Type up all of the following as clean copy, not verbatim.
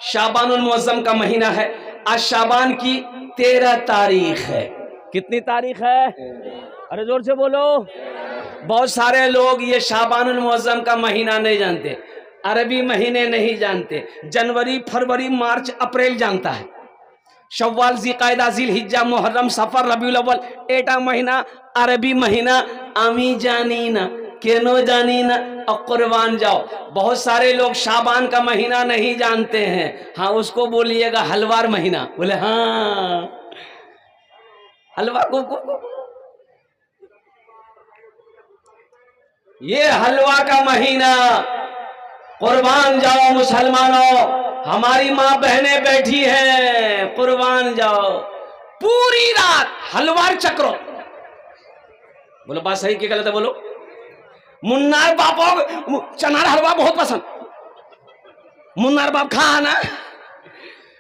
शाबानुल मुअज्जम का महीना है। आज शाबान की 13 तारीख है। कितनी तारीख है? अरे जोर से बोलो। बहुत सारे लोग ये शाबानुल मुअज्जम का महीना नहीं जानते, अरबी महीने नहीं जानते। जनवरी, फरवरी, मार्च, अप्रैल जानता है। शव्वाल, ज़िलक़ाइदा, ज़िलहिज्जा, मुहर्रम, सफ़र, रबीउल अव्वल, एटा महीना अरबी महीना आमी जानी ना, केनो जानी ना, और कुर्बान जाओ। बहुत सारे लोग शाबान का महीना नहीं जानते हैं। हाँ, उसको बोलिएगा हलवार महीना। बोले हाँ, हलवा को ये हलवा का महीना। कुर्बान जाओ मुसलमानों, हमारी माँ बहनें बैठी हैं, कुर्बान जाओ। पूरी रात हलवार चक्रो। बोलो बात सही कि गलत है? बोलो। मुन्नार बापो चनार हलवा बहुत पसंद। मुन्नार बाप खा ना,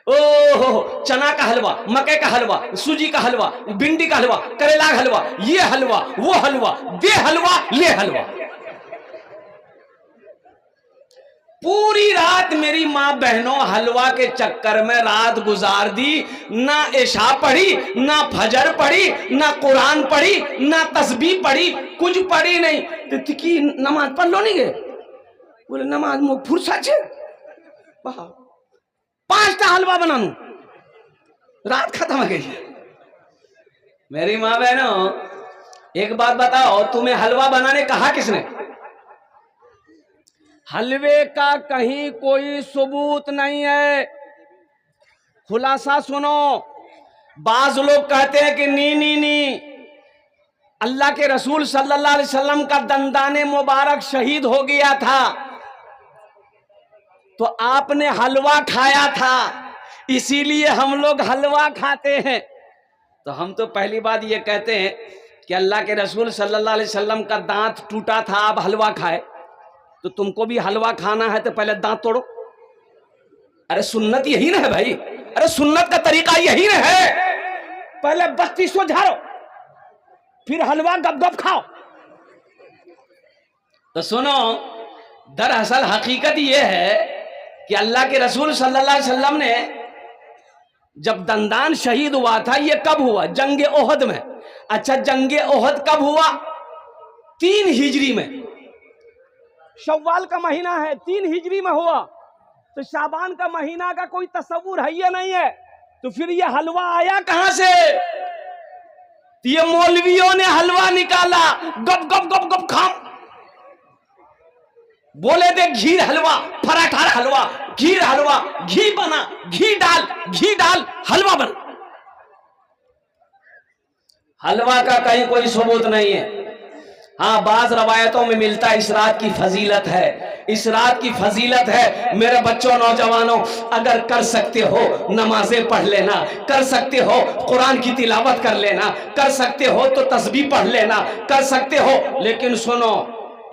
ओहो, चना का हलवा, मकई का हलवा, सूजी का हलवा, भिंडी का हलवा, करेला का हलवा, ये हलवा, वो हलवा, दे हलवा, ले हलवा। पूरी रात मेरी माँ बहनों हलवा के चक्कर में रात गुजार दी। ना इशा पढ़ी, ना फजर पढ़ी, ना कुरान पढ़ी, ना तस्बीह पढ़ी, कुछ पढ़ी नहीं। तो की नमाज पढ़ लो नहीं गए? बोले नमाज मुझ फुर्सत छे, 5टा हलवा बनानू, रात खत्म हो गई। मेरी माँ बहनों, एक बात बताओ, तुम्हें हलवा बनाने कहा किसने? हलवे का कहीं कोई सबूत नहीं है। खुलासा सुनो। बाज लोग कहते हैं कि नी अल्लाह के रसूल सल्लल्लाहु अलैहि वसल्लम का दंदाने मुबारक शहीद हो गया था, तो आपने हलवा खाया था, इसीलिए हम लोग हलवा खाते हैं। तो हम तो पहली बात ये कहते हैं कि अल्लाह के रसूल सल्लल्लाहु अलैहि वसल्लम का दांत टूटा था, आप हलवा खाए, तो तुमको भी हलवा खाना है तो पहले दांत तोड़ो। अरे सुन्नत यही ना है भाई, अरे सुन्नत का तरीका यही ना है। पहले बत्ती सो झाड़ो, फिर हलवा गप गप खाओ। तो सुनो, दरअसल हकीकत यह है कि अल्लाह के रसूल सल्लल्लाहु अलैहि वसल्लम ने जब दंदान शहीद हुआ था, ये कब हुआ? जंगे ओहद में। अच्छा, जंगे ओहद कब हुआ? 3 हिजरी में। शव्वाल का महीना है, 3 हिजरी में हुआ। तो शाबान का महीना का कोई तस्वुर है ये नहीं है, तो फिर ये हलवा आया कहां से? तो ये मौलवियों ने हलवा निकाला, गप गप गप गप खाओ। बोले थे घी हलवा, पराठा हलवा, घी हलवा, घी बना, घी डाल हलवा बना। हलवा का कहीं कोई सबूत नहीं है। हाँ, बाज रवायतों में मिलता है इस रात की फजीलत है, इस रात की फजीलत है। मेरे बच्चों, नौजवानों, अगर कर सकते हो नमाजें पढ़ लेना, कर सकते हो कुरान की तिलावत कर लेना, कर सकते हो तो तस्बीह पढ़ लेना, कर सकते हो। लेकिन सुनो,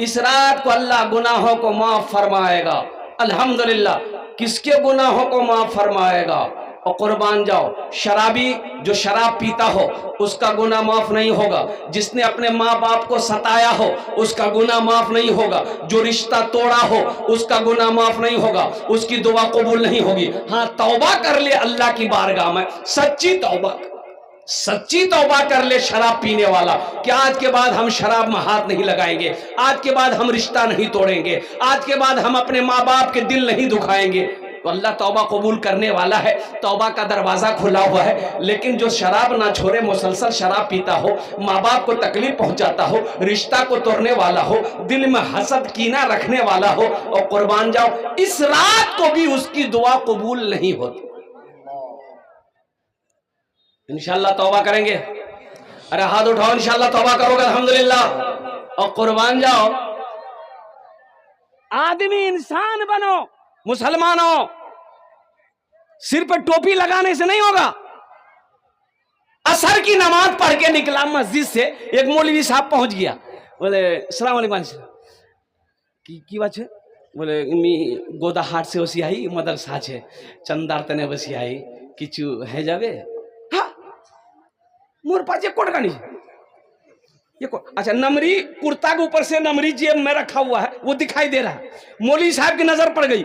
इस रात को अल्लाह गुनाहों को माफ फरमाएगा। अल्हम्दुलिल्लाह। किसके गुनाहों को माफ फरमाएगा? और कुर्बान जाओ, शराबी जो शराब पीता हो उसका गुनाह माफ नहीं होगा, जिसने अपने माँ बाप को सताया हो उसका गुनाह माफ नहीं होगा, जो रिश्ता तोड़ा हो उसका गुनाह माफ नहीं होगा, उसकी दुआ कबूल नहीं होगी। हाँ, तौबा कर ले अल्लाह की बारगाह में, सच्ची तौबा कर ले शराब पीने वाला, कि आज के बाद हम शराब में हाथ नहीं लगाएंगे, आज के बाद हम रिश्ता नहीं तोड़ेंगे, आज के बाद हम अपने माँ बाप के दिल नहीं दुखाएंगे। तो अल्लाह तौबा कबूल करने वाला है, तौबा का दरवाजा खुला हुआ है। लेकिन जो शराब ना छोड़े, मुसलसल शराब पीता हो, माँ बाप को तकलीफ पहुंचाता हो, रिश्ता को तोड़ने वाला हो, दिल में हसद कीना रखने वाला हो, और कुर्बान जाओ, इस रात को भी उसकी दुआ कबूल नहीं होती। इंशाअल्लाह तौबा करेंगे। अरे हाथ उठाओ, इंशाअल्लाह तौबा करोगे अल्हम्दुलिल्लाह। और कुर्बान जाओ, आदमी इंसान बनो। मुसलमानों, सिर पर टोपी लगाने से नहीं होगा। असर की नमाज पढ़ के निकला मस्जिद से, एक मौलवी साहब पहुंच गया, बोले अस्सलाम वालेकुम की बात है? बोले गोदा हाट से वसी आई मदरसा है चंदार तने वसी आई किचु है जावे। हाँ, मोर पास कोट का नहीं ये अच्छा, नमरी कुर्ता के ऊपर से नमरी जेब में रखा हुआ है, वो दिखाई दे रहा है। मौलवी साहब की नजर पड़ गई,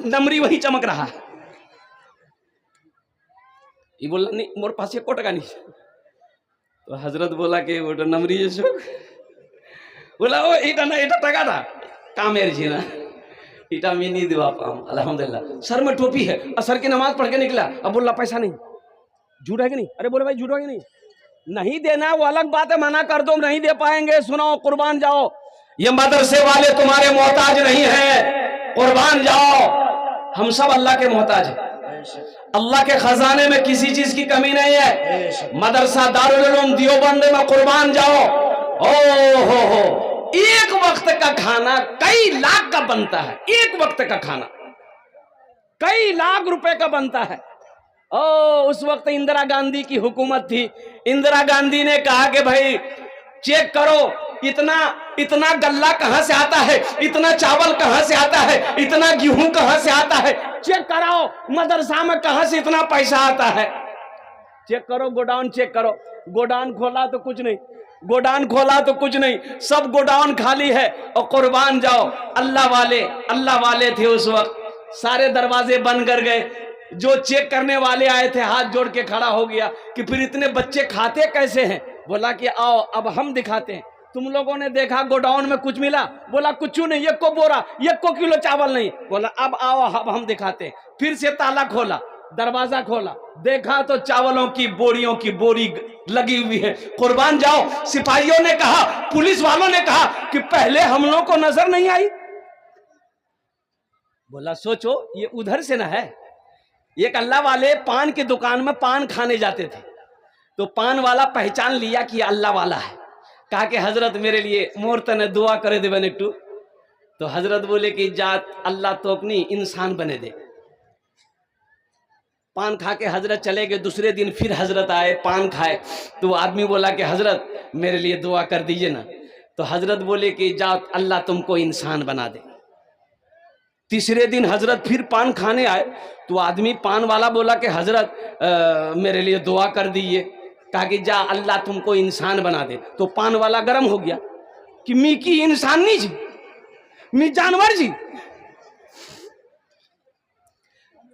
नमरी वही चमक रहा है। ये बोला नहीं मोर पास 1 टका नहीं। तो हजरत बोला कि वो नमरी जो बोला ओ इटा ना इटा टका था कामेर जी ना इटा में नहीं दिवा पाऊँ अल्हम्दुलिल्लाह। सर में टोपी है और सर की नमाज पढ़ के निकला। अब बोला पैसा नहीं, झूठ है कि नहीं? अरे बोले भाई झूठ है कि नहीं? नहीं देना वो अलग बात है, मना कर दो नहीं दे पाएंगे, सुनाओ कुर्बान जाओ। ये मदरसे वाले तुम्हारे मोहताज नहीं है, कुर्बान जाओ। हम सब अल्लाह के मोहताज हैं, अल्लाह के खजाने में किसी चीज की कमी नहीं है। मदरसा दारुल उलूम देवबंद में कुर्बान जाओ। ओ हो एक वक्त का खाना कई लाख का बनता है, एक वक्त का खाना कई लाख रुपए का बनता है। ओ उस वक्त इंदिरा गांधी की हुकूमत थी। इंदिरा गांधी ने कहा कि भाई चेक करो इतना गल्ला कहां से आता है, इतना चावल कहां से आता है, इतना गेहूं कहां से आता है, चेक कराओ मदरसा में कहां से इतना पैसा आता है। चेक करो गोडाउन चेक करो। गोडाउन खोला तो कुछ नहीं, गोडाउन खोला तो कुछ नहीं, सब गोडाउन खाली है। और कुर्बान जाओ। अल्लाह वाले थे उस वक्त, सारे दरवाजे बंद कर गए। जो चेक करने वाले आए थे हाथ जोड़ के खड़ा हो गया कि फिर इतने बच्चे खाते कैसे हैं? बोला कि आओ अब हम दिखाते हैं। तुम लोगों ने देखा गोडाउन में कुछ मिला? बोला कुछ नहीं, 1 को बोरा 1 को किलो चावल नहीं। बोला अब आओ अब हम दिखाते हैं। फिर से ताला खोला, दरवाजा खोला, देखा तो चावलों की बोरियों की बोरी लगी हुई है। कुर्बान जाओ। सिपाहियों ने कहा, पुलिस वालों ने कहा कि पहले हम लोगों को नजर नहीं आई। बोला सोचो ये उधर से ना है। एक अल्लाह वाले पान की दुकान में पान खाने जाते थे, तो पान वाला पहचान लिया कि अल्लाह वाला है। कहा कि हजरत मेरे लिए मोरत ने दुआ करे दे बने टू। तो हजरत बोले कि जात अल्लाह तोकनी इंसान बने दे। पान खा के हजरत चले गए। दूसरे दिन फिर हजरत आए, पान खाए। तो आदमी बोला कि हजरत मेरे लिए दुआ कर दीजिए ना। तो हजरत बोले कि जात अल्लाह तुमको इंसान बना दे। तीसरे दिन हजरत फिर पान खाने आए, तो आदमी पान वाला बोला कि हजरत मेरे लिए दुआ कर दीजिए। कहा कि जा अल्लाह तुमको इंसान बना दे। तो पान वाला गर्म हो गया कि मी की इंसान नहीं जी, मी जानवर जी।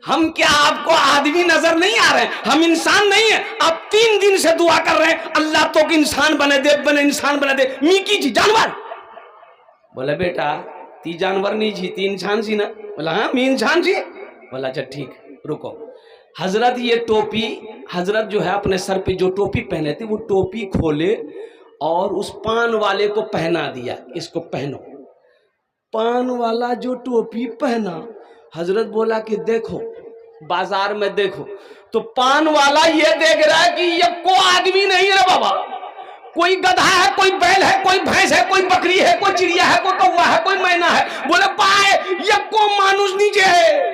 हम क्या आपको आदमी नजर नहीं आ रहे? हम इंसान नहीं है? आप 3 दिन से दुआ कर रहे हैं अल्लाह तो इंसान बने दे, इंसान बने दे। मी की जी जानवर। बोले बेटा ती जानवर नहीं जी, ती इंसान जी ना। बोला हाँ मैं इंसान जी। बोला अच्छा ठीक रुको। हजरत ये टोपी, हजरत जो है अपने सर पे जो टोपी पहने थे वो टोपी खोले और उस पान वाले को पहना दिया, इसको पहनो। पान वाला जो टोपी पहना, हजरत बोला कि देखो बाजार में देखो। तो पान वाला ये देख रहा है कि ये को आदमी नहीं है बाबा, कोई गधा है, कोई बैल है, कोई भैंस है, कोई बकरी है, कोई चिड़िया है, कोई कौवा है, कोई मैना है। बोले पाए ये को मानुष नीचे है।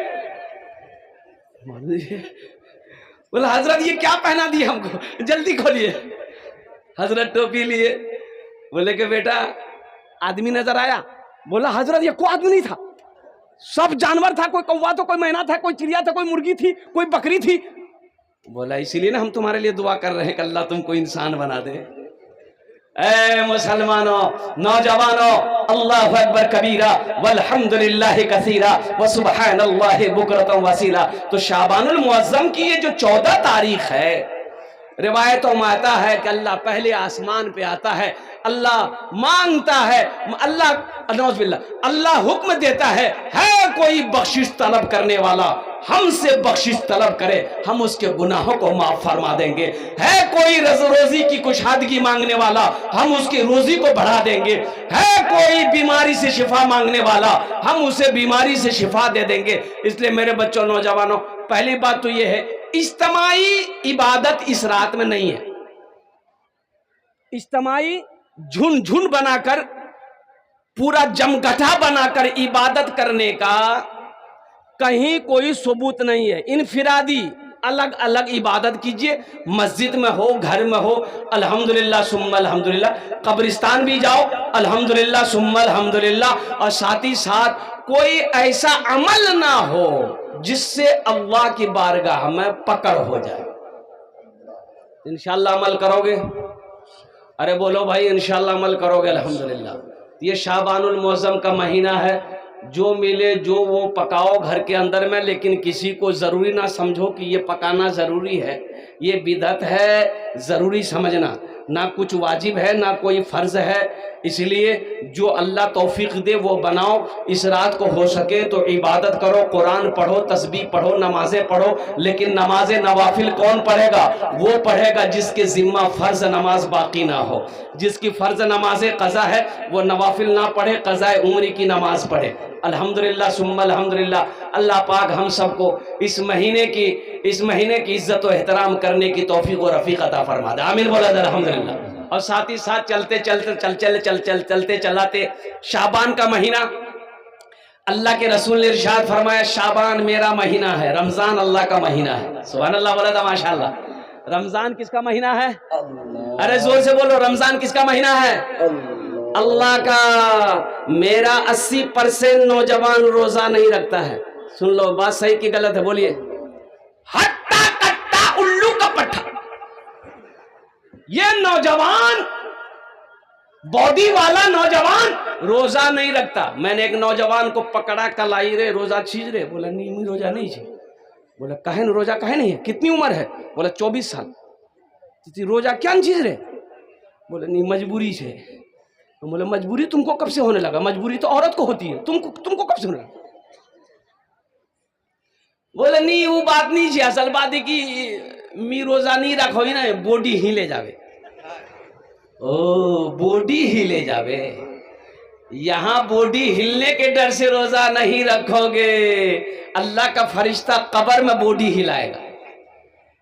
बोला हजरत ये क्या पहना दिए हमको, जल्दी खोलिए। हजरत टोपी लिए। बोले कि बेटा आदमी नजर आया? बोला हजरत ये को आदमी नहीं था, सब जानवर था। कोई कौवा था, कोई मैना था, कोई चिड़िया था, कोई मुर्गी थी, कोई बकरी थी। बोला इसीलिए ना हम तुम्हारे लिए दुआ कर रहे हैं कि अल्लाह तुमको इंसान बना दे। ऐ मुसलमानों, नौजवानों, अल्लाहु अकबर कबीरा वल्हम्दुलिल्लाहि कसीरा व सुब्हानल्लाहि बुकरतम वसीला। तो शाबानुल मुअज्जम की ये जो 14 तारीख है, रिवायतों में आता है कि अल्लाह पहले आसमान पे आता है, अल्लाह मांगता है, अल्लाह हुक्म देता है कोई बख्शिश तलब करने वाला हमसे बख्शिश तलब करे, हम उसके गुनाहों को माफ फरमा देंगे। है कोई रोजी की कुशादगी मांगने वाला, हम उसकी रोजी को बढ़ा देंगे। है कोई बीमारी से शिफा मांगने वाला, हम उसे बीमारी से शिफा दे देंगे। इसलिए मेरे बच्चों, नौजवानों, पहली बात तो यह है इज्तिमाई इबादत इस रात में नहीं है। इज्तिमाई झुंड बनाकर, पूरा जमघटा बनाकर इबादत करने का कहीं कोई सबूत नहीं है। इनफिरादी अलग अलग इबादत कीजिए, मस्जिद में हो, घर में हो, अल्हम्दुलिल्लाह सुम्मा अल्हम्दुलिल्लाह। कब्रिस्तान भी जाओ, अल्हम्दुलिल्लाह सुम्मा अल्हम्दुलिल्लाह। और साथ ही साथ कोई ऐसा अमल ना हो जिससे अल्लाह की बारगाह में पकड़ हो जाए। इंशाअल्लाह अमल करोगे? अरे बोलो भाई इंशाअल्लाह अमल करोगे। अल्हम्दुलिल्लाह। ये शाबानुल मुअज्जम का महीना है, जो मिले जो वो पकाओ घर के अंदर में, लेकिन किसी को ज़रूरी ना समझो कि ये पकाना ज़रूरी है। ये बिदअत है, ज़रूरी समझना, ना कुछ वाजिब है ना कोई फ़र्ज़ है। इसलिए जो अल्लाह तौफीक दे वो बनाओ। इस रात को हो सके तो इबादत करो, कुरान पढ़ो, तस्बीह पढ़ो, नमाज़ें पढ़ो। लेकिन नमाज नवाफिल कौन पढ़ेगा? वो पढ़ेगा जिसके ज़िम्मा फ़र्ज़ नमाज बाकी ना हो। जिसकी फ़र्ज़ नमाज कज़ा है वो नवाफिल ना पढ़े, क़ज़ाए उम्री की नमाज पढ़े। अल्हम्दुलिल्लाह सुम्मा अल्हम्दुलिल्लाह। अल्लाह पाक हम सबको इस महीने की इज्जत और एहतराम करने की तौफीक और रफ़ीक अता फरमा दे। आमीन बोला अल्हम्दुलिल्लाह। और साथ ही साथ चलते चलाते शाबान का महीना, अल्लाह के रसूल ने इरशाद फरमाया शाबान मेरा महीना है, रमज़ान अल्लाह का महीना है। सुभान अल्लाह बोला था माशाअल्लाह। रमज़ान किसका महीना है? अरे जोर से बोलो, रमज़ान किसका महीना है? अल्लाह का। मेरा 80% नौजवान रोजा नहीं रखता है। सुन लो, बात सही की गलत है? बोलिए। हट्टा कट्टा उल्लू का पट्टा, ये नौजवान, बॉडी वाला नौजवान रोजा नहीं रखता। मैंने एक नौजवान को पकड़ा, कलाई रे रोजा छीज रे। बोला नहीं रोजा नहीं छीज। बोला कहे न रोजा कहे नहीं है? कितनी उम्र है? बोला 24 साल। रोजा क्या चीज रे? बोले नहीं मजबूरी से। तो बोले मजबूरी तुमको कब से होने लगा? मजबूरी तो औरत को होती है, तुमको कब से होने लगा? बोले नहीं वो बात नहीं है, असल बात है कि मी रोजा नहीं रखो ही ना, बॉडी हिले जावे। ओ बॉडी हिले जावे। यहाँ बॉडी हिलने के डर से रोजा नहीं रखोगे, अल्लाह का फरिश्ता कब्र में बॉडी हिलाएगा।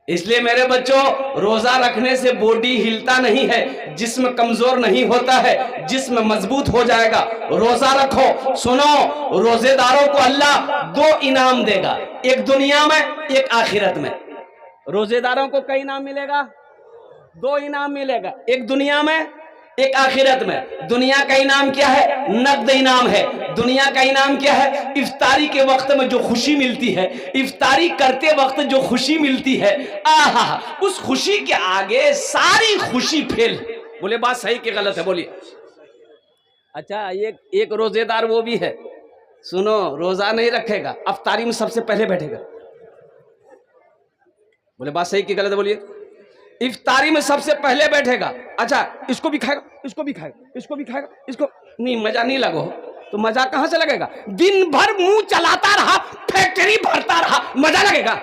इसलिए मेरे बच्चों, रोजा रखने से बॉडी हिलता नहीं है, जिस्म कमजोर नहीं होता है, जिस्म मजबूत हो जाएगा। रोजा रखो। सुनो, रोजेदारों को अल्लाह 2 इनाम देगा, एक दुनिया में एक आखिरत में। रोजेदारों को कई इनाम मिलेगा? 2 इनाम मिलेगा, एक दुनिया में एक आखिरत में। दुनिया का इनाम क्या है? नकद इनाम है। दुनिया का इनाम क्या है? इफ्तारी के वक्त में जो खुशी मिलती है, इफ्तारी करते वक्त जो खुशी मिलती है, आहा, उस खुशी के आगे सारी खुशी फेल। बोले बात सही कि गलत है? बोलिए। अच्छा, एक रोजेदार वो भी है, सुनो, रोजा नहीं रखेगा, इफ्तारी में सबसे पहले बैठेगा। बोले बात सही कि गलत है? बोलिए। इफ्तारी में सबसे पहले बैठेगा। अच्छा, इसको भी खाएगा, इसको भी खाएगा, इसको भी खाएगा, इसको नहीं, मजा नहीं लगो तो मजा कहां से लगेगा? दिन भर मुंह चलाता रहा, फैक्ट्री भरता रहा, मजा लगेगा?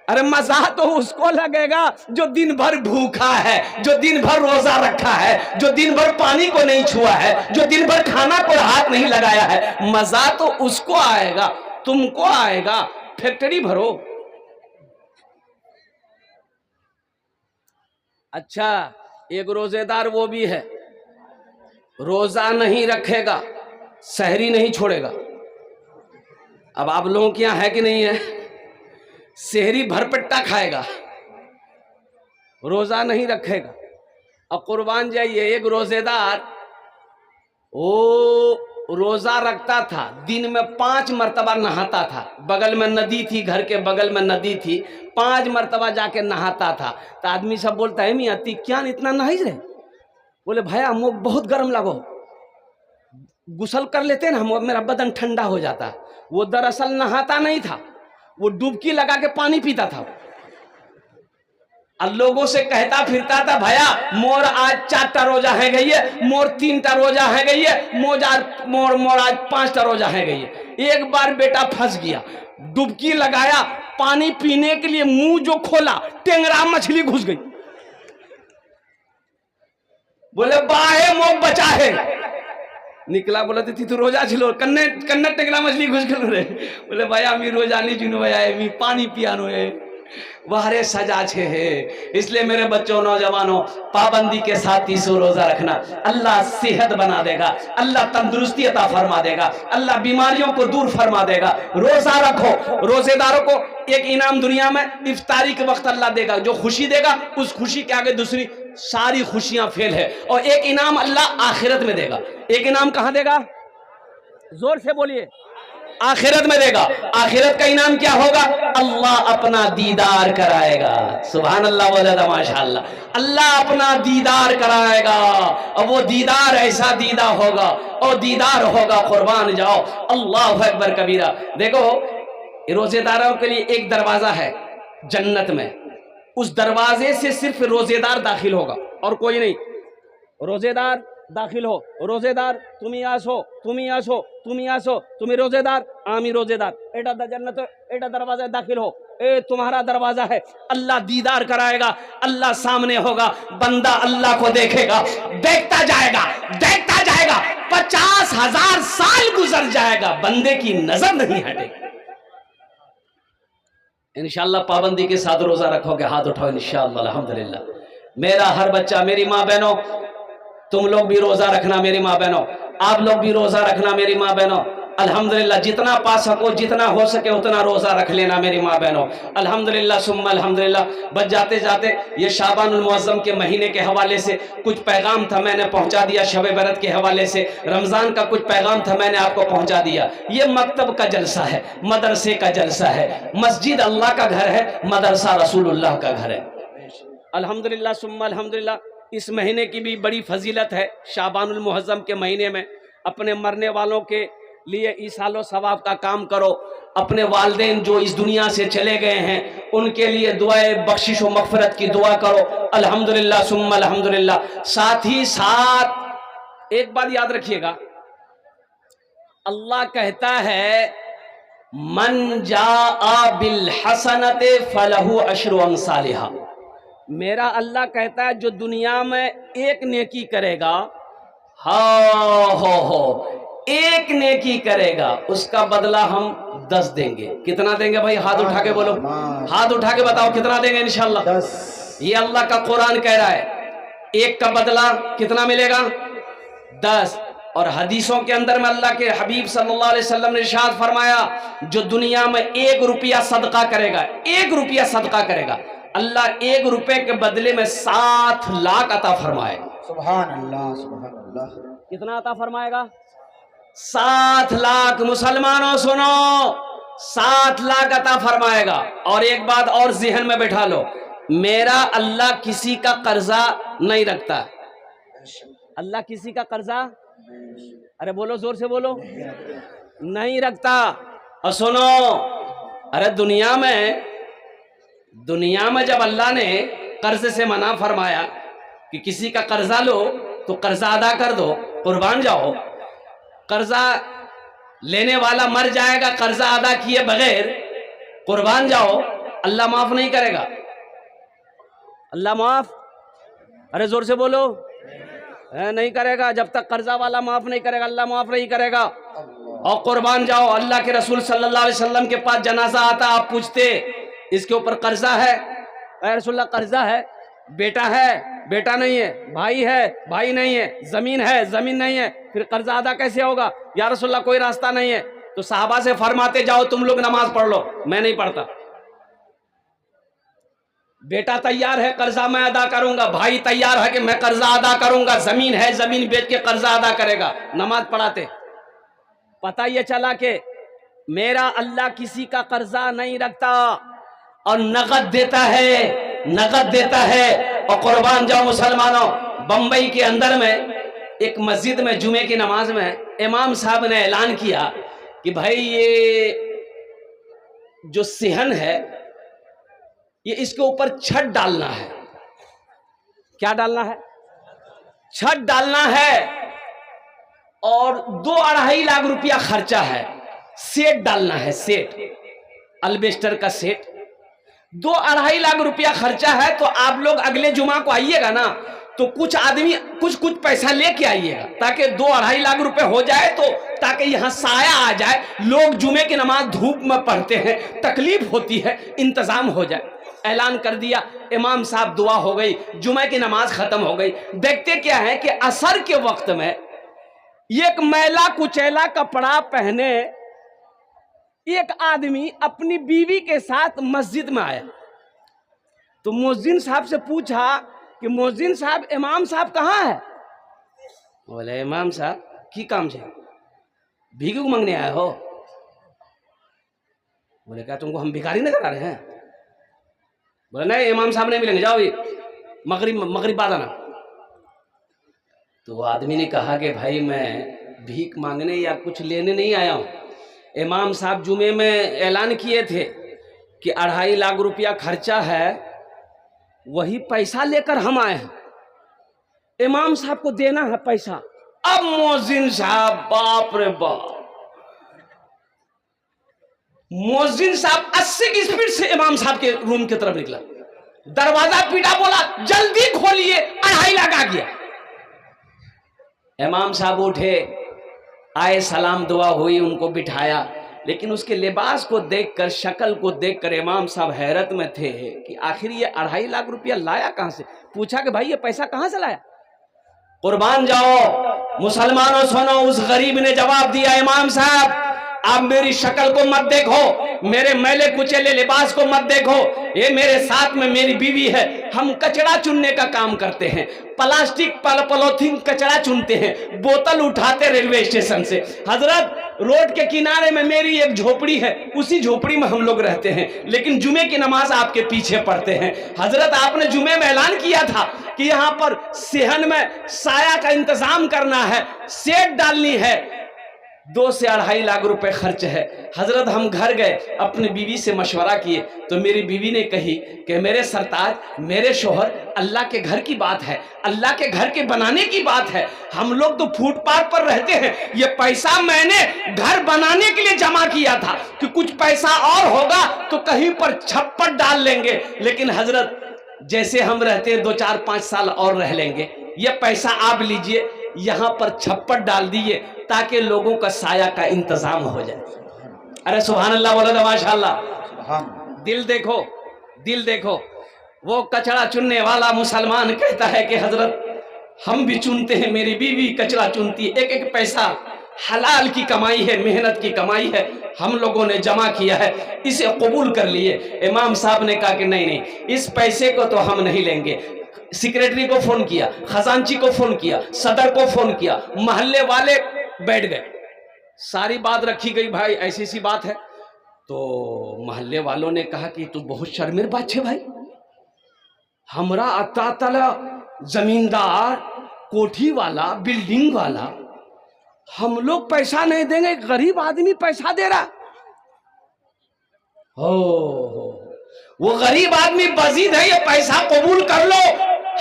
अरे मजा तो उसको लगेगा जो दिन भर भूखा है, जो दिन भर रोजा रखा है, जो दिन भर पानी को नहीं छुआ है, जो दिन भर खाना को हाथ नहीं लगाया है। मजा तो उसको आएगा, तुमको आएगा। फैक्ट्री भरो। अच्छा, एक रोजेदार वो भी है, रोजा नहीं रखेगा, सहरी नहीं छोड़ेगा। अब आप लोगों के यहाँ है कि नहीं है? सहरी भरपेटा खाएगा, रोजा नहीं रखेगा। और कुर्बान जाइए, एक रोजेदार वो रोजा रखता था, दिन में 5 मरतबा नहाता था। बगल में नदी थी, घर के बगल में नदी थी, 5 मरतबा जाके नहाता था। तो आदमी सब बोलता है मियाँ ती क्या इतना नहाई रहे? बोले भैया हम बहुत गर्म लगो, गुसल कर लेते हैं ना हम, मेरा बदन ठंडा हो जाता। वो दरअसल नहाता नहीं था, वो डुबकी लगा के पानी पीता था। और लोगों से कहता फिरता था भैया मोर आज 4टा रोजा है गई है, मोर 3टा रोजा है गई है, मोर आज 5टा रोजा है गई है। एक बार बेटा फंस गया, डुबकी लगाया, पानी पीने के लिए मुंह जो खोला, टेंगरा मछली घुस गई। बोले बाहे मोह बचा है, निकला। बोला तू रोजा छिलो, कन्ने टेंगरा मछली घुस गल रे। बोले भैया मी रोजा नहीं चुनो भैया, मी पानी पियानो है, वारे सजा छे है। इसलिए मेरे बच्चों, नौजवानों, पाबंदी के साथ 30 रोजा रखना। अल्लाह सेहत बना देगा, अल्लाह तंदुरुस्ती अता फरमा देगा, अल्लाह बीमारियों को दूर फरमा देगा। रोजा रखो। रोजेदारों को एक इनाम दुनिया में इफ्तारी के वक्त अल्लाह देगा, जो खुशी देगा उस खुशी के आगे दूसरी सारी खुशियां फेल है। और एक इनाम अल्लाह आखिरत में देगा। एक इनाम कहां देगा? जोर से बोलिए। आखिरत में देगा। आखिरत का इनाम क्या होगा? अल्लाह अपना दीदार कराएगा। सुभान अल्लाह बोला था माशाअल्लाह। अल्लाह अपना दीदार कराएगा और वो दीदार ऐसा दीदार होगा और दीदार होगा, कुर्बान जाओ। अल्लाह अकबर कबीरा। देखो रोजेदारों के लिए एक दरवाजा है जन्नत में, उस दरवाजे से सिर्फ रोजेदार दाखिल होगा और कोई नहीं। रोजेदार दाखिल हो, रोजेदार তুমি আসো, তুমি আসো, তুমি আসো, তুমি रोजेदार, आमी रोजेदार, एटा जन्नत, एटा दरवाजा दाखिल हो, ए तुम्हारा दरवाजा है। अल्लाह दीदार कराएगा, अल्लाह सामने होगा, बंदा अल्लाह को देखेगा, देखता जाएगा, देखता जाएगा, 50,000 साल गुजर जाएगा, बंदे की नजर नहीं हटेगी। इंशाअल्लाह पाबंदी के साथ रोजा रखोगे, हाथ उठाओ इंशाअल्लाह। अल्हम्दुलिल्लाह। मेरा हर बच्चा, मेरी माँ बहनों, तुम लोग भी रोजा रखना, मेरी माँ बहनों, आप लोग भी रोजा रखना, मेरी माँ बहनों। अल्हम्दुलिल्लाह, जितना पा सको, जितना हो सके उतना रोजा रख लेना, मेरी माँ बहनों। अल्हम्दुलिल्लाह सुम्मा अल्हम्दुलिल्लाह। बस जाते जाते ये शाबानुल मुअज़्ज़म के महीने के हवाले से कुछ पैगाम था, मैंने पहुंचा दिया। शब बरत के हवाले से रमजान का कुछ पैगाम था, मैंने आपको पहुंचा दिया। ये मकतब का जलसा है, मदरसे का जलसा है। मस्जिद अल्लाह का घर है, मदरसा रसूलुल्लाह का घर है। अल्हम्दुलिल्लाह सुम्मा अल्हम्दुलिल्लाह। इस महीने की भी बड़ी फजीलत है। शाबानुल मुअज़्ज़म के महीने में अपने मरने वालों के लिए ईसालो सवाब का काम करो। अपने वालिदैन जो इस दुनिया से चले गए हैं उनके लिए दुआए बख्शिश व मग़फ़िरत की दुआ करो। अल्हम्दुलिल्लाह सुम्मा अल्हम्दुलिल्लाह। साथ ही साथ एक बात याद रखिएगा, अल्लाह कहता है मन जाआ बिल हसनते फलहु अशरु अमसालिहा। मेरा अल्लाह कहता है जो दुनिया में एक नेकी करेगा, हो एक नेकी करेगा, उसका बदला हम 10 देंगे। कितना देंगे भाई? हाथ उठा के बोलो, हाथ उठा के बताओ कितना देंगे इंशाअल्लाह। 10। ये अल्लाह का कुरान कह रहा है, एक का बदला कितना मिलेगा? 10। और हदीसों के अंदर में अल्लाह के हबीब सल्लल्लाहु अलैहि वसल्लम ने इरशाद फरमाया, जो दुनिया में 1 रुपया सदका करेगा, 1 रुपया सदका करेगा, अल्लाह 1 रुपए के बदले में 7 लाख अता फरमाएगा। सुभान अल्लाह, सुभान अल्लाह। कितना अता फरमाएगा? 7 लाख। मुसलमानों सुनो, 7 लाख अता फरमाएगा। और एक बात और ज़हन में बैठा लो, मेरा अल्लाह किसी का कर्जा नहीं रखता। अल्लाह किसी का कर्जा, अरे बोलो जोर से बोलो, नहीं रखता। और सुनो, अरे दुनिया में जब अल्लाह ने कर्ज से मना फरमाया कि किसी का कर्जा लो तो कर्जा अदा कर दो, कुर्बान जाओ। कर्जा लेने वाला मर जाएगा कर्जा अदा किए बगैर, कुर्बान जाओ, अल्लाह माफ नहीं करेगा। अल्लाह माफ, अरे जोर से बोलो, नहीं करेगा। जब तक कर्जा वाला माफ नहीं करेगा, अल्लाह माफ नहीं करेगा। और कुर्बान जाओ। अल्लाह के रसूल सल्लल्लाहु अलैहि वसल्लम के पास जनाजा आता, आप पूछते इसके ऊपर कर्जा है? रसूलुल्लाह कर्जा है, बेटा है, बेटा नहीं है, भाई है, भाई नहीं है, जमीन है, जमीन नहीं है, फिर कर्जा अदा कैसे होगा? या रसूलुल्लाह कोई रास्ता नहीं है। तो साहबा से फरमाते जाओ तुम लोग नमाज पढ़ लो, मैं नहीं पढ़ता। बेटा तैयार है, कर्जा मैं अदा करूंगा, भाई तैयार है कि मैं कर्जा अदा करूंगा, जमीन है, जमीन बेच के कर्जा अदा करेगा, नमाज पढ़ाते। पता ये चला कि मेरा अल्लाह किसी का कर्जा नहीं रखता और नगद देता है, नगद देता है। और कुर्बान जाओ मुसलमानों, बंबई के अंदर में एक मस्जिद में जुमे की नमाज में इमाम साहब ने ऐलान किया कि भाई ये जो सेहन है ये इसके ऊपर छत डालना है। क्या डालना है? छत डालना है। और 2-2.5 लाख रुपया खर्चा है। सेट डालना है, सेट, अल्बेस्टर का सेट। 2-2.5 लाख रुपया खर्चा है। तो आप लोग अगले जुमा को आइएगा ना, तो कुछ आदमी कुछ पैसा लेके आइएगा ताकि 2-2.5 लाख रुपए हो जाए, तो ताकि यहाँ साया आ जाए। लोग जुमे की नमाज धूप में पढ़ते हैं, तकलीफ होती है, इंतजाम हो जाए। ऐलान कर दिया, इमाम साहब दुआ हो गई, जुमे की नमाज खत्म हो गई। देखते क्या है कि असर के वक्त में एक मैला कुचैला कपड़ा पहने एक आदमी अपनी बीवी के साथ मस्जिद में आया। तो मुअज्जिन साहब से पूछा कि मुअज्जिन साहब, इमाम साहब कहाँ है? बोले इमाम साहब की काम से भीख मांगने आए हो? बोले क्या तुमको हम भिखारी नजर आ रहे हैं? बोले नहीं, इमाम साहब नहीं मिलेंगे, जाओ ये मगरिब बाद आना। तो वो आदमी ने कहा कि भाई मैं भीख मांगने या कुछ लेने नहीं आया हूँ। इमाम साहब जुमे में ऐलान किए थे कि 2.5 लाख रुपया खर्चा है, वही पैसा लेकर हम आए हैं, इमाम साहब को देना है पैसा। अब मोहसिन साहब, बाप रे बाप, मोहसिन साहब 80 की स्पीड से इमाम साहब के रूम की तरफ निकला, दरवाजा पीटा, बोला जल्दी खोलिए, 2.5 लाख आ गया। इमाम साहब उठे, आए, सलाम दुआ हुई, उनको बिठाया, लेकिन उसके लिबास को देखकर, शक्ल को देखकर इमाम साहब हैरत में थे कि आखिर ये 2.5 लाख रुपया लाया कहां से। पूछा कि भाई ये पैसा कहां से लाया? कुर्बान जाओ मुसलमानों, सुनो, उस गरीब ने जवाब दिया, इमाम साहब आप मेरी शक्ल को मत देखो, मेरे मैले कुचेले लिबास को मत देखो, ये मेरे साथ में मेरी बीवी है, हम कचरा चुनने का काम करते हैं, प्लास्टिक पॉलीथीन कचरा चुनते हैं, बोतल उठाते रेलवे स्टेशन से। हजरत रोड के किनारे में मेरी एक झोपड़ी है, उसी झोपड़ी में हम लोग रहते हैं, लेकिन जुमे की नमाज आपके पीछे पढ़ते हैं। हजरत आपने जुमे में ऐलान किया था कि यहाँ पर सेहन में साया का इंतजाम करना है, शेड डालनी है, 2 से 2.5 लाख रुपए खर्च है। हजरत हम घर गए, अपनी बीवी से मशवरा किए, तो मेरी बीवी ने कही कि मेरे सरताज, मेरे शोहर, अल्लाह के घर की बात है, अल्लाह के घर के बनाने की बात है, हम लोग तो फुटपाथ पर रहते हैं, ये पैसा मैंने घर बनाने के लिए जमा किया था कि कुछ पैसा और होगा तो कहीं पर छप्पर डाल लेंगे, लेकिन हजरत जैसे हम रहते हैं 2, 4, 5 साल और रह लेंगे, ये पैसा आप लीजिए, यहाँ पर छप्पर डाल दिए ताकि लोगों का साया का इंतजाम हो जाए। अरे सुभान अल्लाह, बोलो ना माशाअल्लाह। दिल देखो, दिल देखो। वो कचरा चुनने वाला मुसलमान कहता है कि हजरत हम भी चुनते हैं, मेरी बीवी कचरा चुनती है, एक एक पैसा हलाल की कमाई है, मेहनत की कमाई है, हम लोगों ने जमा किया है, इसे कबूल कर लिए। इमाम साहब ने कहा कि नहीं नहीं, इस पैसे को तो हम नहीं लेंगे। सेक्रेटरी को फोन किया, खजांची को फोन किया, सदर को फोन किया, मोहल्ले वाले बैठ गए, सारी बात रखी गई, भाई ऐसी सी बात है। तो मोहल्ले वालों ने कहा कि तू बहुत शर्मिर बात है भाई, हमरा अता तला जमींदार, कोठी वाला, बिल्डिंग वाला, हम लोग पैसा नहीं देंगे, गरीब आदमी पैसा दे रहा। हो वो गरीब आदमी बजीद है, ये पैसा कबूल कर लो,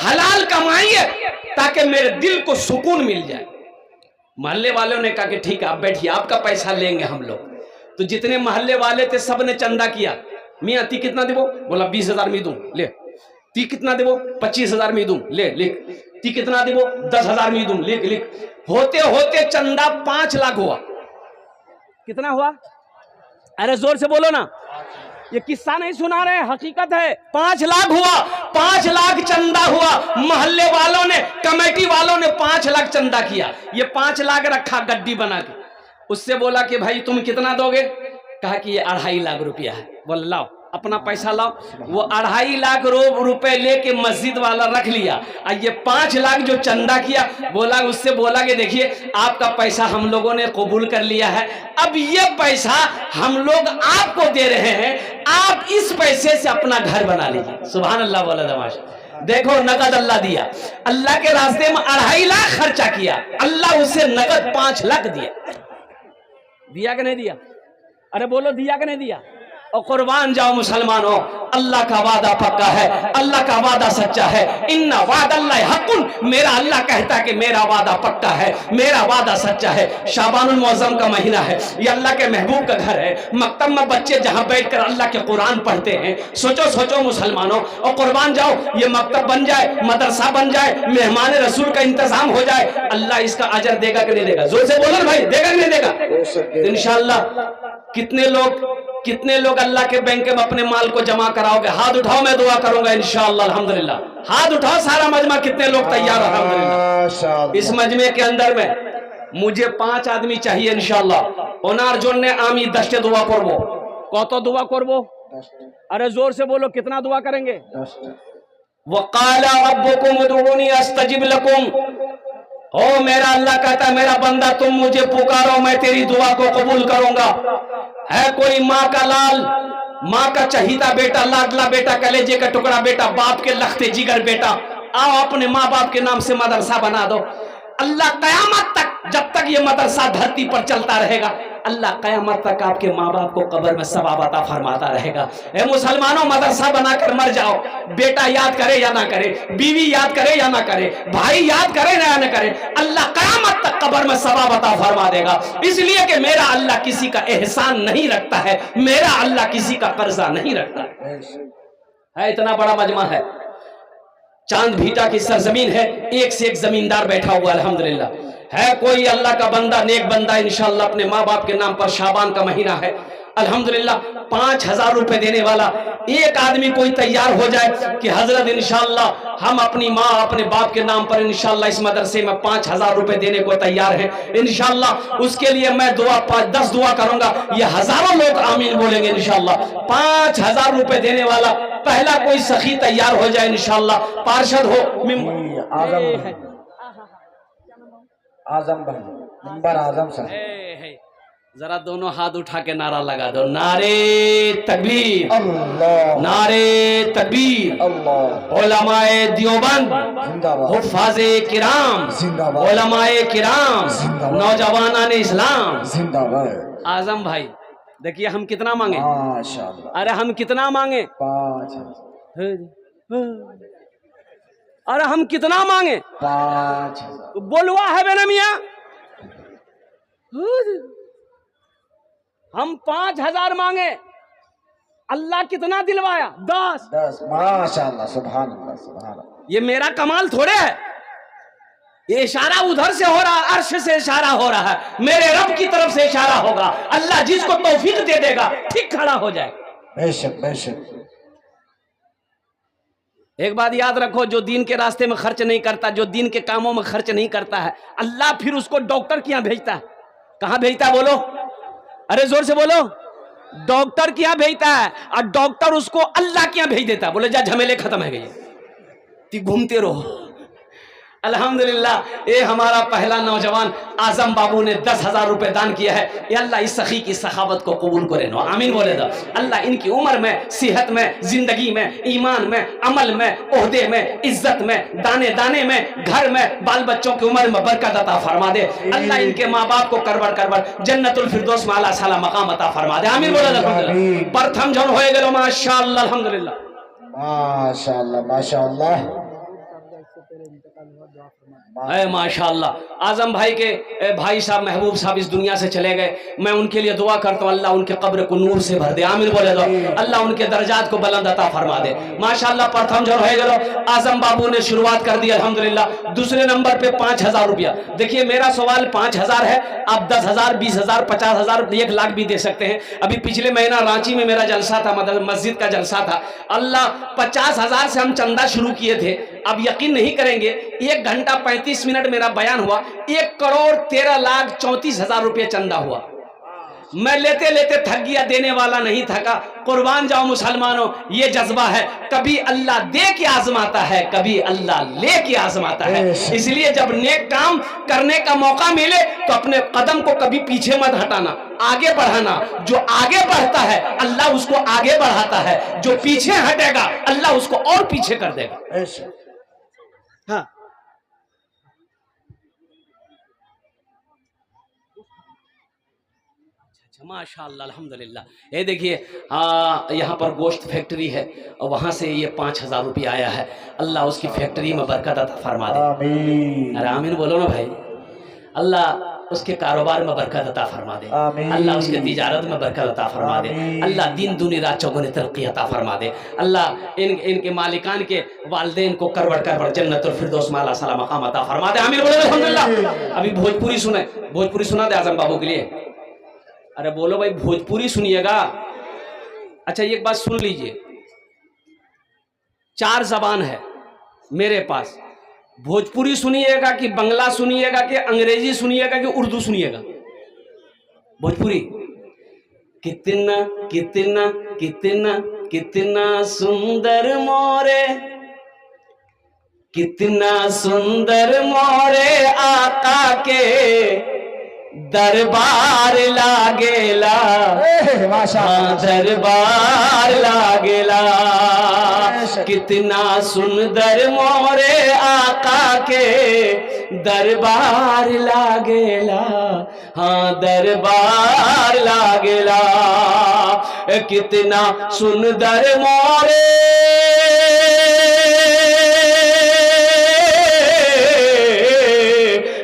हलाल कमाई है, ताकि मेरे दिल को सुकून मिल जाए। मोहल्ले वालों ने कहा कि ठीक है आप बैठिए, आपका पैसा लेंगे हम लोग। तो जितने मोहल्ले वाले थे सब ने चंदा किया, मियाँ ती कितना देवो? बोला 20,000 में दूं, ले। ती कितना देवो? 25,000 में दूं, ले लिख। ती कितना देवो? 10,000 में दूं, लिख लिख। होते होते चंदा 5 लाख हुआ। कितना हुआ? अरे जोर से बोलो ना, ये किस्सा नहीं सुना रहे, हकीकत है। 5 लाख हुआ, 5 लाख चंदा हुआ। मोहल्ले वालों ने, कमेटी वालों ने 5 लाख चंदा किया। ये 5 लाख रखा गड्डी बना के, उससे बोला कि भाई तुम कितना दोगे? कहा कि ये 2.5 लाख रुपया है। बोला लाओ अपना पैसा लाओ। वो 2.5 लाख रुपए लेके मस्जिद वाला रख लिया, और ये 5 लाख जो चंदा किया, बोला, उससे बोला कि देखिए आपका पैसा हम लोगों ने कबूल कर लिया है, अब ये पैसा हम लोग आपको दे रहे हैं, आप इस पैसे से अपना घर बना लीजिए। सुभान अल्लाह, बोला दमाशा। देखो नगद अल्लाह दिया, अल्लाह के रास्ते में 2.5 लाख खर्चा किया, अल्लाह उसे नगद 5 लाख दिया। दिया कि नहीं दिया? अरे बोलो दिया कि नहीं दिया? और कुर्बान जाओ मुसलमानों, अल्लाह का वादा पक्का है, अल्लाह का वादा सच्चा है। इन्ना वादल्लाहि हक़्क़ुन, मेरा अल्लाह कहता है कि मेरा वादा पक्का है, मेरा वादा सच्चा है। शाबानुल मुअज़्ज़म का महीना है, ये अल्लाह के महबूब का घर है। मकतब में बच्चे जहां बैठकर अल्लाह के कुरान पढ़ते हैं, सोचो सोचो मुसलमानों। और कुर्बान जाओ, ये मकतब बन जाए, मदरसा बन जाए, मेहमान रसूल का इंतजाम हो जाए, अल्लाह इसका अजर देगा कि नहीं देगा? जोर से बोलो भाई, देगा कि नहीं देगा? इंशाअल्लाह। कितने लोग अल्लाह के बैंक में अपने माल को जमा कराओगे? हाथ उठाओ, मैं दुआ करूंगा इंशाअल्लाह। अल्हम्दुलिल्लाह, हाथ उठाओ सारा मजमा, कितने लोग तैयार? अल्हम्दुलिल्लाह। इस मजमे के अंदर में मुझे 5 आदमी चाहिए इंशाअल्लाह। ओनार जोने आमी 10 दुआ करबो। कत दुआ करबो? अरे जोर से बोलो, कितना दुआ करेंगे? वक़ाला रब्बुकुम उदऊनी अस्तजिब लकुम। ओ मेरा अल्लाह कहता है, मेरा बंदा तुम मुझे पुकारो, मैं तेरी दुआ को कबूल करूंगा। है कोई माँ का लाल, माँ का चहीता बेटा, लाडला बेटा, कलेजे का टुकड़ा बेटा, बाप के लखते जिगर बेटा, आओ अपने माँ बाप के नाम से मदरसा बना दो। अल्लाह कयामत तक, जब तक ये मदरसा धरती पर चलता रहेगा, अल्लाह कयामत तक आपके माँ बाप को कब्र में सवाब अता फरमाता रहेगा। ए मुसलमानों, मदरसा बनाकर मर जाओ, बेटा याद करे या ना करे, बीवी याद करे या ना करे, भाई याद करे या ना करे, अल्लाह कयामत तक कब्र में सवाब अता फरमा देगा। इसलिए कि मेरा अल्लाह किसी का एहसान नहीं रखता है, मेरा अल्लाह किसी का कर्जा नहीं रखता है। इतना बड़ा मजमा है, चांद भीटा की सरजमीन है, एक से एक जमींदार बैठा हुआ अल्हम्दुलिल्लाह। है कोई अल्लाह का बंदा, नेक बंदा, इंशाअल्लाह अपने माँ बाप के नाम पर, शाबान का महीना है अल्हम्दुलिल्लाह, 5000 रुपए देने वाला एक आदमी कोई तैयार हो जाए कि हजरत इंशाअल्लाह हम अपनी माँ अपने बाप के नाम पर इंशाअल्लाह इस मदरसे में 5000 रुपए देने को तैयार हैं, इंशाअल्लाह उसके लिए मैं दुआ 10 दुआ करूंगा, ये हजारों लोग आमीन बोलेंगे इंशाअल्लाह। 5000 रुपए देने वाला पहला कोई सखी तैयार हो जाए इंशाअल्लाह, पार्षद हो, आजम भाई, नंबर आजम साहब, जरा दोनों हाथ उठा के नारा लगा दो, नारे तकबीर अल्लाह, नारे तकबीर अल्लाह, उलमाए देवबंद, जिंदाबाद, हुफ़ाज़े किराम, जिंदाबाद, उलमाए किराम, जिंदाबाद, नौजवानाने इस्लाम, जिंदाबाद। आजम भाई देखिए हम कितना मांगे, माशाअल्लाह, अरे हम कितना मांगे, 5000, अरे हम कितना मांगे, 5000, बोलवा है बेना मियाँ, हम 5000 मांगे, अल्लाह कितना दिलवाया, 10। 10, माशाअल्लाह, सुभान अल्लाह, सुभान अल्लाह। ये मेरा कमाल थोड़े है, ये इशारा उधर से हो रहा, अर्श से इशारा हो रहा है, मेरे रब की तरफ से इशारा होगा, अल्लाह जिसको तौफीक दे देगा ठीक खड़ा हो जाए। बेशक बेशक। एक बात याद रखो, जो दीन के रास्ते में खर्च नहीं करता, जो दीन के कामों में खर्च नहीं करता है, अल्लाह फिर उसको डॉक्टर के यहाँ भेजता है। कहाँ भेजता है बोलो, अरे जोर से बोलो, डॉक्टर के यहाँ भेजता है, और डॉक्टर उसको अल्लाह के यहाँ भेज देता है, बोले जा झमेले खत्म है गए, घूमते रहो। अल्हम्दुलिल्लाह, ये हमारा पहला नौजवान आजम बाबू ने 10,000 रुपए दान किया है। ये अल्लाह इस सखी की सखावत को कबूल करे नो, आमीन बोले दो। अल्लाह इनकी उम्र में, सेहत में, जिंदगी में, ईमान में, अमल में, ओहदे में, इज्जत में, दाने दाने में, घर में, बाल बच्चों की उम्र में बरकत अता फरमा दे। अल्लाह इनके माँ बाप को करबड़ करबड़ जन्नतुल फिरदौस में आला साला मकाम अता फरमा दे, आमीन बोले दो। प्रथम जन होए गेलो माशाअल्लाह, अल्हम्दुलिल्लाह, माशाअल्लाह, माशाअल्लाह, है माशाअल्लाह। आजम भाई के भाई साहब महबूब साहब इस दुनिया से चले गए, मैं उनके लिए दुआ करता हूँ, अल्लाह उनके कब्र को नूर से भर दे, आमीन बोले दो। अल्लाह उनके दर्जात को बुलंद अता फरमा दे माशाअल्लाह। प्रथम जो है गलो आजम बाबू ने शुरुआत कर दी अल्हम्दुलिल्लाह। दूसरे नंबर पे 5,000 रुपया। देखिए मेरा सवाल 5,000 है, आप 10,000, 20,000, 50,000, 1 लाख भी दे सकते हैं। अभी पिछले महीना रांची में मेरा जलसा था, मतलब मस्जिद का जलसा था। अल्लाह 50,000 से हम चंदा शुरू किए थे, अब यकीन नहीं करेंगे 1 घंटा 35 मिनट मेरा बयान हुआ, 1,13,34,000 रुपये चंदा हुआ। मैं लेते लेते थक गया, देने वाला नहीं थका। कुर्बान जाओ मुसलमानों, ये जज्बा है, कभी अल्लाह दे के आजमाता है, कभी अल्लाह ले के आजमाता है। इसलिए जब नेक काम करने का मौका मिले तो अपने कदम को कभी पीछे मत हटाना, आगे बढ़ाना। जो आगे बढ़ता है अल्लाह उसको आगे बढ़ाता है, जो पीछे हटेगा अल्लाह उसको और पीछे कर देगा। हाँ, माशाअल्लाह अल्हम्दुलिल्लाह। ये देखिए यहाँ पर गोश्त फैक्ट्री है और वहाँ से ये 5,000 रुपया आया है। अल्लाह उसकी फैक्ट्री में बरकत अता फरमा दे, अरे आमीन बोलो ना भाई। अल्लाह उसके कारोबार में बरकत अता फरमा दे, अल्लाह उसके तिजारत में बरकत अता फरमा दे, अल्लाह दिन दुनी रात चौगुनी तरक्की अता फरमा दे। अल्लाह इनके मालिकान के वालिदैन को करवड़ करवड़ जन्नतुल फिरदौस में आला साला मकाम अता फरमा दे, आमीन बोलो अल्हम्दुलिल्लाह। अभी भोजपुरी सुने, भोजपुरी सुना दे आजम बाबू के लिए। अरे बोलो भाई, भोजपुरी सुनिएगा। अच्छा एक बात सुन लीजिए, 4 जबान है मेरे पास, भोजपुरी सुनिएगा कि बंगला सुनिएगा कि अंग्रेजी सुनिएगा कि उर्दू सुनिएगा। भोजपुरी कितना कितना कितना कितना सुंदर मोरे, कितना सुंदर मोरे आका के दरबार लागेला, माशा हाँ दरबार लागेला। कितना सुंदर मोरे आका के दरबार लागेला, हाँ दरबार लागेला। कितना सुंदर मोरे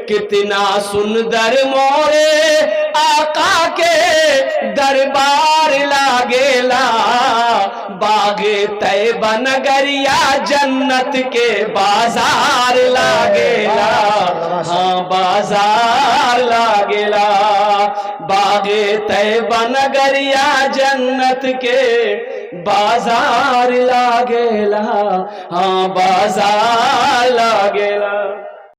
कितना सुंदर मोरे आका के दरबार लागेला। बागे तैयबा नगरिया जन्नत के बाजार लागेला, हाँ बाजार लागेला। बागे तैयबा नगरिया जन्नत के बाजार लागेला, हाँ बाजार लागेला।